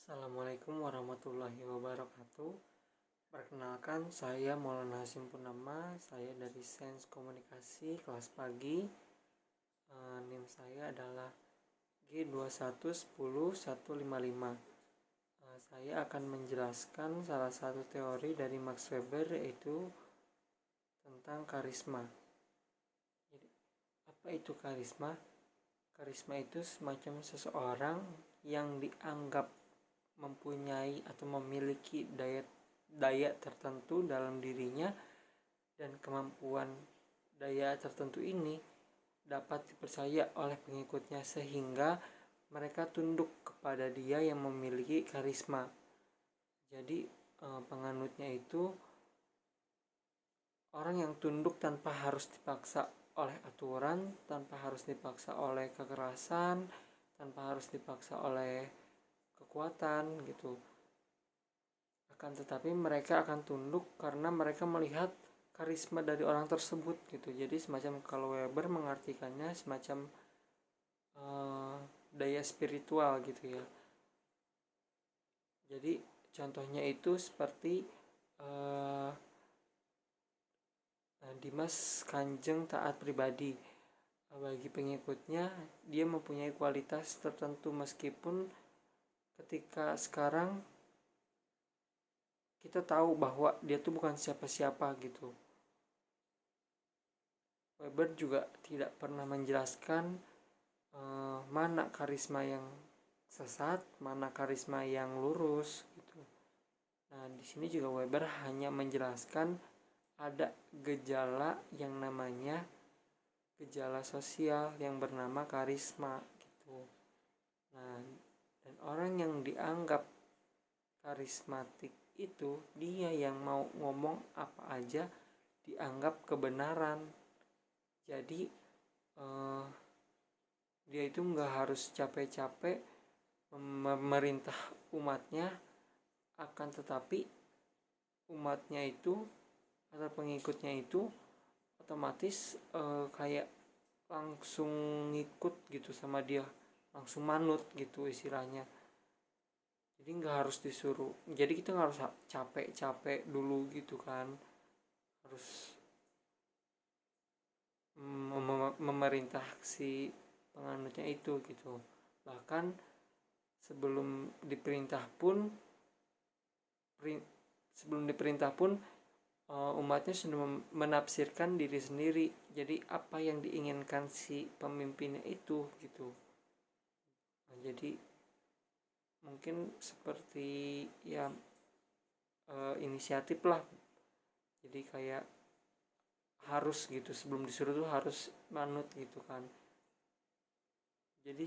Assalamualaikum warahmatullahi wabarakatuh. Perkenalkan, saya Maulana Hasim Purnama. Saya dari Sains Komunikasi kelas pagi. NIM saya adalah G2110155. Saya akan menjelaskan salah satu teori dari Max Weber, yaitu tentang karisma. Jadi, apa itu karisma? Karisma itu semacam seseorang yang dianggap mempunyai atau memiliki daya tertentu dalam dirinya, dan kemampuan daya tertentu ini dapat dipercaya oleh pengikutnya sehingga mereka tunduk kepada dia yang memiliki karisma. Jadi penganutnya itu orang yang tunduk tanpa harus dipaksa oleh aturan, tanpa harus dipaksa oleh kekerasan, tanpa harus dipaksa oleh kekuatan gitu. Akan tetapi mereka akan tunduk karena mereka melihat karisma dari orang tersebut gitu. Jadi semacam, kalau Weber mengartikannya semacam daya spiritual gitu ya. Jadi contohnya itu seperti Dimas Kanjeng taat pribadi. Bagi pengikutnya, dia mempunyai kualitas tertentu meskipun ketika sekarang kita tahu bahwa dia tuh bukan siapa-siapa gitu. Weber juga tidak pernah menjelaskan mana karisma yang sesat, mana karisma yang lurus gitu. Nah, di sini juga Weber hanya menjelaskan ada gejala yang namanya gejala sosial yang bernama karisma gitu. Nah, dan orang yang dianggap karismatik itu dia yang mau ngomong apa aja dianggap kebenaran. Jadi dia itu nggak harus capek-capek memerintah umatnya, akan tetapi umatnya itu atau pengikutnya itu otomatis kayak langsung ngikut gitu sama dia, langsung manut gitu istilahnya. Jadi nggak harus disuruh, jadi kita nggak harus capek-capek dulu gitu kan, harus memerintah si penganutnya itu gitu. Bahkan sebelum diperintah pun umatnya sudah menafsirkan diri sendiri. Jadi apa yang diinginkan si pemimpinnya itu gitu. Nah, jadi mungkin seperti ya inisiatif lah. Jadi kayak harus gitu, sebelum disuruh tuh harus manut gitu kan. Jadi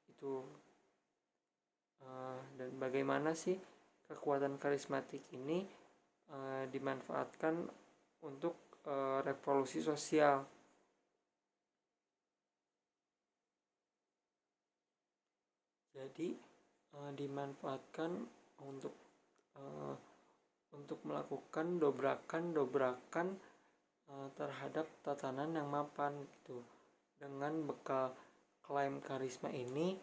itu dan bagaimana sih kekuatan karismatik ini dimanfaatkan untuk revolusi sosial. Jadi dimanfaatkan untuk melakukan dobrakan terhadap tatanan yang mapan gitu. Dengan bekal klaim karisma ini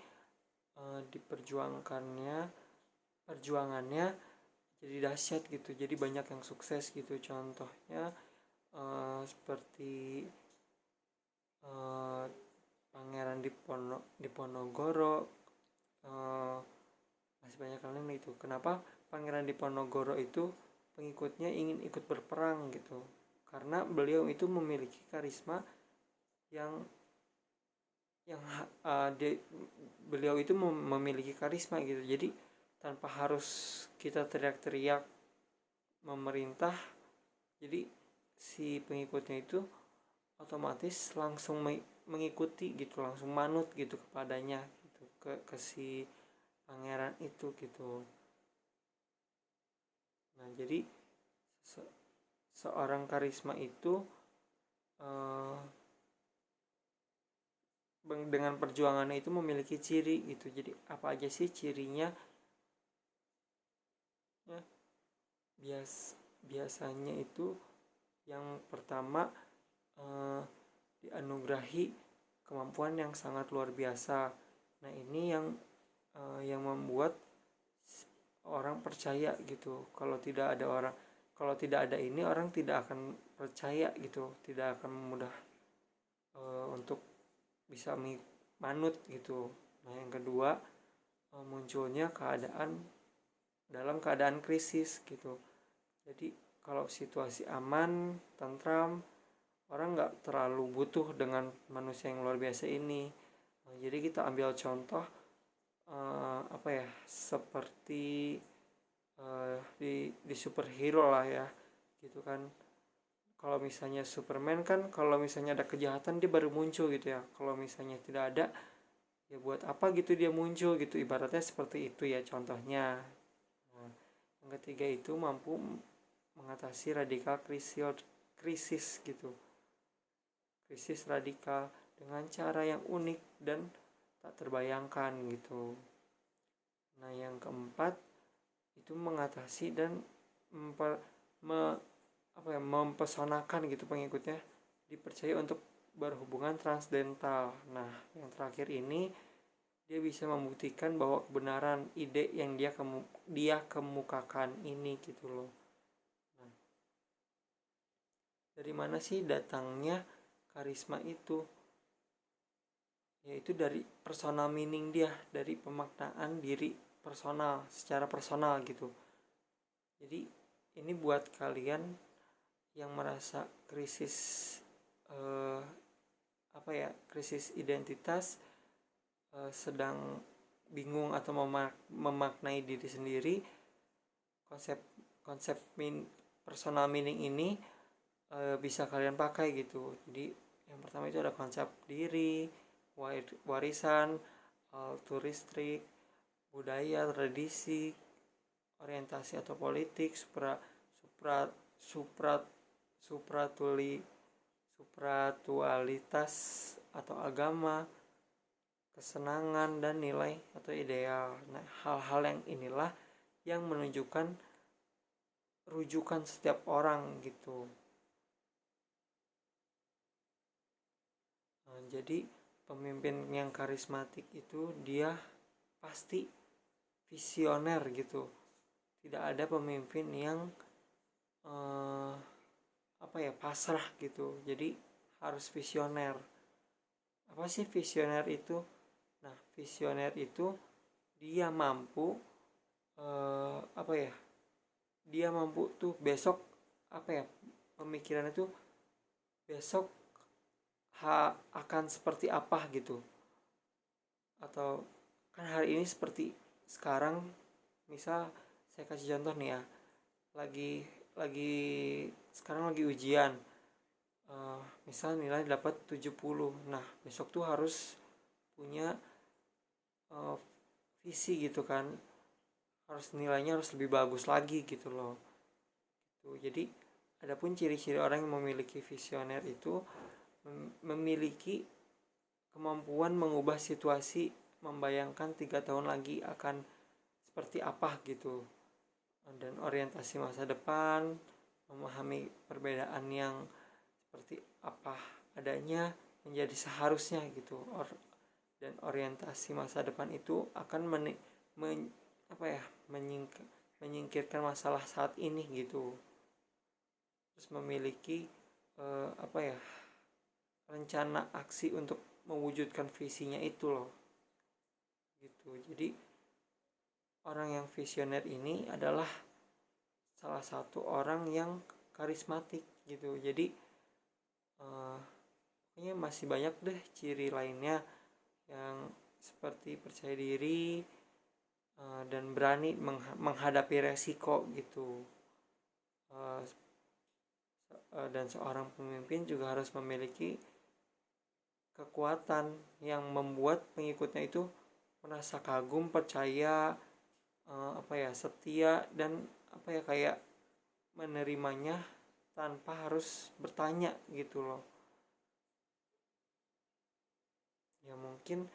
perjuangannya jadi dahsyat gitu. Jadi banyak yang sukses gitu. Contohnya seperti Pangeran Diponegoro, masih banyak kalian itu. Kenapa Pangeran Diponegoro itu pengikutnya ingin ikut berperang gitu? Karena beliau itu memiliki karisma yang beliau itu memiliki karisma gitu. Jadi tanpa harus kita teriak-teriak memerintah, jadi si pengikutnya itu otomatis langsung mengikuti gitu, langsung manut gitu kepadanya gitu, ke si pangeran itu gitu. Nah, jadi seorang karisma itu dengan perjuangannya itu memiliki ciri gitu. Jadi apa aja sih cirinya? Ya, biasanya itu yang pertama dianugerahi kemampuan yang sangat luar biasa. Nah, ini yang membuat orang percaya gitu. Kalau tidak ada ini, orang tidak akan percaya gitu, tidak akan mudah untuk bisa manut gitu. Nah, yang kedua, munculnya dalam keadaan krisis gitu. Jadi kalau situasi aman, tentram, orang nggak terlalu butuh dengan manusia yang luar biasa ini. Jadi kita ambil contoh seperti di superhero lah ya, gitu kan. Kalau misalnya Superman kan, kalau misalnya ada kejahatan dia baru muncul gitu ya. Kalau misalnya tidak ada, ya buat apa gitu dia muncul gitu, ibaratnya seperti itu ya contohnya. Nah, yang ketiga itu mampu mengatasi radikal krisis gitu, krisis radikal dengan cara yang unik dan tak terbayangkan gitu. Nah, yang keempat itu mengatasi dan mempesonakan gitu pengikutnya, dipercaya untuk berhubungan transdental. Nah, yang terakhir ini dia bisa membuktikan bahwa kebenaran ide yang dia kemukakan ini gitu loh. Nah, dari mana sih datangnya karisma itu? Yaitu dari personal meaning dia, dari pemaknaan diri personal, secara personal gitu. Jadi ini buat kalian yang merasa krisis krisis identitas, sedang bingung atau memaknai diri sendiri, konsep personal meaning ini bisa kalian pakai gitu. Jadi yang pertama itu ada konsep diri, warisan, turistik, budaya, tradisi, orientasi atau politik, supratualitas atau agama, kesenangan, dan nilai atau ideal. Nah, hal-hal yang inilah yang menunjukkan rujukan setiap orang gitu. Nah, jadi pemimpin yang karismatik itu dia pasti visioner gitu. Tidak ada pemimpin yang pasrah gitu. Jadi harus visioner. Apa sih visioner itu? Nah, visioner itu dia mampu dia mampu tuh besok pemikiran itu besok akan seperti apa gitu. Atau kan hari ini seperti sekarang, misal saya kasih contoh nih ya, sekarang lagi ujian, misal nilai dapat 70. Nah, besok tuh harus punya visi gitu kan, nilainya harus lebih bagus lagi gitu loh. Jadi adapun ciri-ciri orang yang memiliki visioner itu memiliki kemampuan mengubah situasi, membayangkan 3 tahun lagi akan seperti apa gitu, dan orientasi masa depan, memahami perbedaan yang seperti apa adanya menjadi seharusnya gitu. Dan orientasi masa depan itu akan menyingkirkan masalah saat ini gitu. Terus memiliki rencana aksi untuk mewujudkan visinya itu loh gitu. Jadi orang yang visioner ini adalah salah satu orang yang karismatik gitu. Jadi masih banyak deh ciri lainnya yang seperti percaya diri dan berani menghadapi resiko gitu. Dan seorang pemimpin juga harus memiliki kekuatan yang membuat pengikutnya itu merasa kagum, percaya, setia, dan kayak menerimanya tanpa harus bertanya gitu loh. Ya mungkin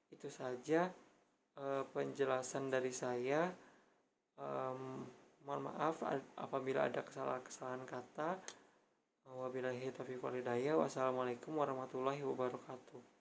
itu saja penjelasan dari saya. Mohon maaf apabila ada kesalahan kata. Wabillahi taufiq wal hidayah. Wassalamualaikum warahmatullahi wabarakatuh.